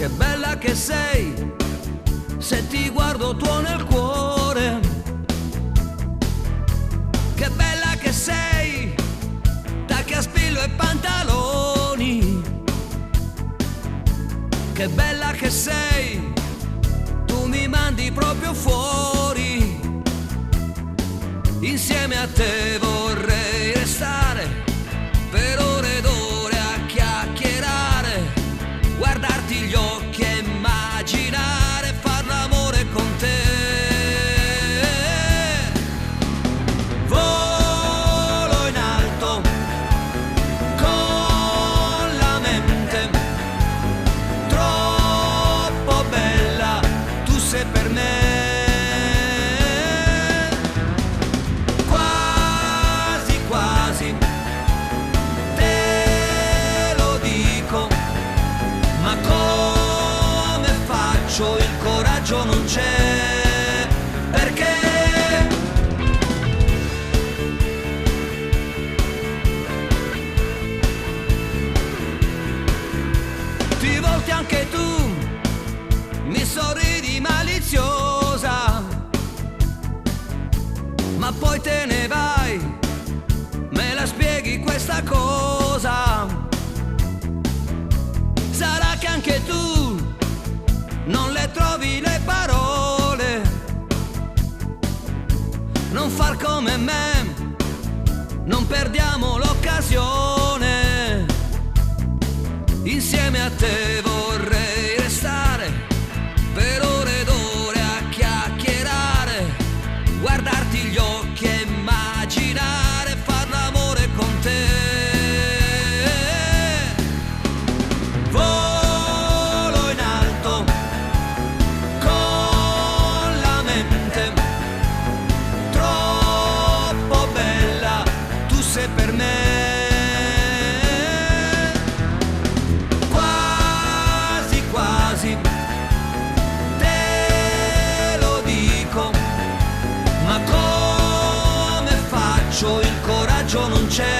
che bella che sei, se ti guardo tuono il cuore. Che bella che sei, tacchi a spillo e pantaloni. Che bella che sei, tu mi mandi proprio fuori. Insieme a te vorrei restare per ore ed ore a chiacchierare, guardarti gli occhi e immaginare far l'amore con te. Volo in alto con la mente, troppo bella tu sei per me. Quasi quasi te lo dico, ma come faccio? Il coraggio non c'è, perché ti volti anche tu, mi sorridi maliziosa, ma poi te ne vai, me la spieghi questa cosa? Sarà che anche tu non le trovi le parole, non far come me, non perdiamo l'occasione. Insieme a te vorrei restare per ore ed ore a chiacchierare, guardarti gli occhi e immaginare far l'amore con te. Volo in alto con la mente, troppo bella tu sei per me. Quasi quasi te lo dico, ma come faccio? Il coraggio non c'è.